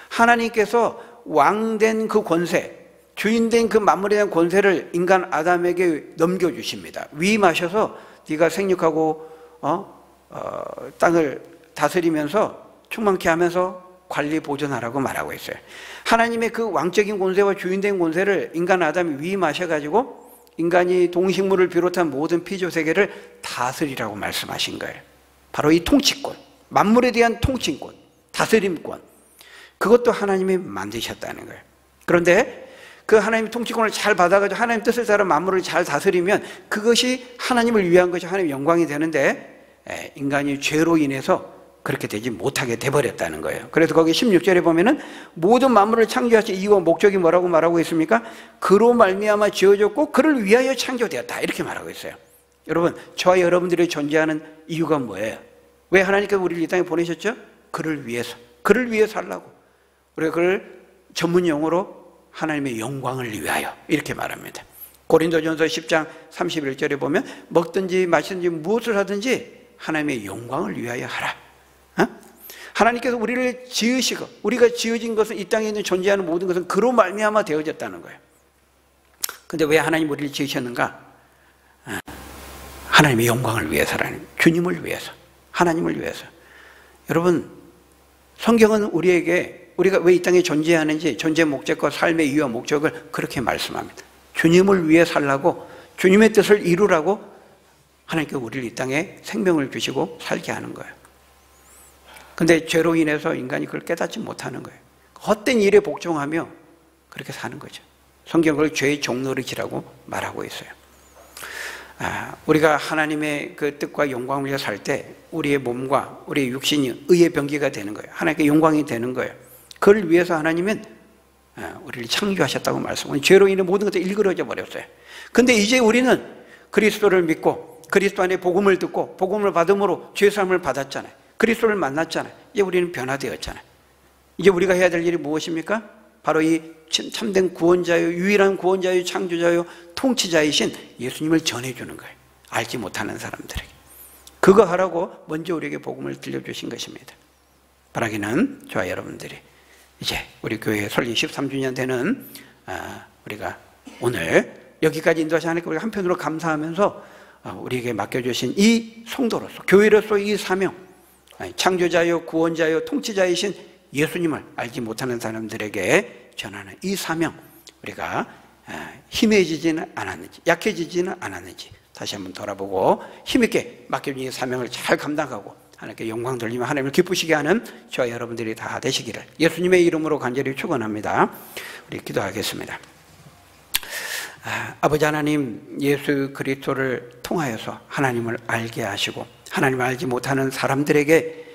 하나님께서 왕된 그 권세, 주인된 그 만물에 대한 권세를 인간 아담에게 넘겨주십니다. 위임하셔서 네가 생육하고 땅을 다스리면서 충만케 하면서 관리 보존하라고 말하고 있어요. 하나님의 그 왕적인 권세와 주인된 권세를 인간 아담이 위임하셔가지고 인간이 동식물을 비롯한 모든 피조 세계를 다스리라고 말씀하신 거예요. 바로 이 통치권, 만물에 대한 통치권, 다스림권, 그것도 하나님이 만드셨다는 거예요. 그런데 그 하나님의 통치권을 잘 받아가지고 하나님 뜻을 따라 만물을 잘 다스리면 그것이 하나님을 위한 것이 하나님의 영광이 되는데 인간이 죄로 인해서 그렇게 되지 못하게 돼버렸다는 거예요. 그래서 거기 16절에 보면은 모든 만물을 창조하신 이유와 목적이 뭐라고 말하고 있습니까? 그로 말미암아 지어졌고 그를 위하여 창조되었다 이렇게 말하고 있어요. 여러분 저와 여러분들이 존재하는 이유가 뭐예요? 왜 하나님께서 우리를 이 땅에 보내셨죠? 그를 위해서, 그를 위해 살라고. 우리가 그걸 전문 용어로 하나님의 영광을 위하여 이렇게 말합니다. 고린도전서 10장 31절에 보면 먹든지 마시든지 무엇을 하든지 하나님의 영광을 위하여 하라. 하나님께서 우리를 지으시고 우리가 지어진 것은 이 땅에 있는 존재하는 모든 것은 그로 말미암아 되어졌다는 거예요. 근데 왜 하나님 우리를 지으셨는가? 하나님의 영광을 위해서라는, 주님을 위해서, 하나님을 위해서. 여러분 성경은 우리에게 우리가 왜 이 땅에 존재하는지 존재 목적과 삶의 이유와 목적을 그렇게 말씀합니다. 주님을 위해 살라고, 주님의 뜻을 이루라고 하나님께서 우리를 이 땅에 생명을 주시고 살게 하는 거예요. 근데 죄로 인해서 인간이 그걸 깨닫지 못하는 거예요. 헛된 일에 복종하며 그렇게 사는 거죠. 성경은 그걸 죄의 종노릇이라고 말하고 있어요. 우리가 하나님의 그 뜻과 영광을 위해 살 때 우리의 몸과 우리의 육신이 의의 병기가 되는 거예요. 하나님께 영광이 되는 거예요. 그걸 위해서 하나님은 우리를 창조하셨다고 말씀하고 죄로 인해 모든 것들이 일그러져 버렸어요. 근데 이제 우리는 그리스도를 믿고 그리스도 안에 복음을 듣고 복음을 받음으로 죄사함을 받았잖아요. 그리스도를 만났잖아요. 이제 우리는 변화되었잖아요. 이제 우리가 해야 될 일이 무엇입니까? 바로 이 참된 구원자요, 유일한 구원자요, 창조자요, 통치자이신 예수님을 전해주는 거예요. 알지 못하는 사람들에게. 그거 하라고 먼저 우리에게 복음을 들려주신 것입니다. 바라기는 저와 여러분들이 이제 우리 교회 설립 13주년 되는 우리가 오늘 여기까지 인도하신 하나님께 우리가 한편으로 감사하면서 우리에게 맡겨주신 이 성도로서, 교회로서 이 사명, 창조자요, 구원자요, 통치자이신 예수님을 알지 못하는 사람들에게 전하는 이 사명, 우리가 힘해지지는 않았는지, 약해지지는 않았는지 다시 한번 돌아보고 힘있게 맡겨진 이 사명을 잘 감당하고 하나님께 영광 돌리며 하나님을 기쁘시게 하는 저와 여러분들이 다 되시기를 예수님의 이름으로 간절히 축원합니다. 우리 기도하겠습니다. 아버지 하나님, 예수 그리스도를 통하여서 하나님을 알게 하시고 하나님을 알지 못하는 사람들에게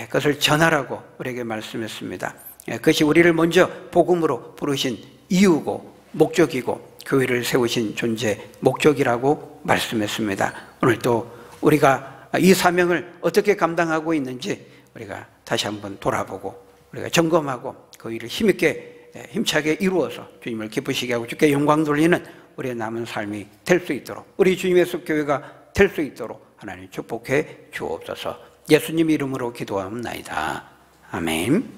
그것을 전하라고 우리에게 말씀했습니다. 그것이 우리를 먼저 복음으로 부르신 이유고 목적이고 교회를 세우신 존재 목적이라고 말씀했습니다. 오늘 또 우리가 이 사명을 어떻게 감당하고 있는지 우리가 다시 한번 돌아보고 우리가 점검하고 그 일을 힘있게 힘차게 이루어서 주님을 기쁘시게 하고 주께 영광 돌리는 우리의 남은 삶이 될 수 있도록, 우리 주님의 숲교회가 될 수 있도록 하나님 축복해 주옵소서. 예수님 이름으로 기도하옵나이다. 아멘.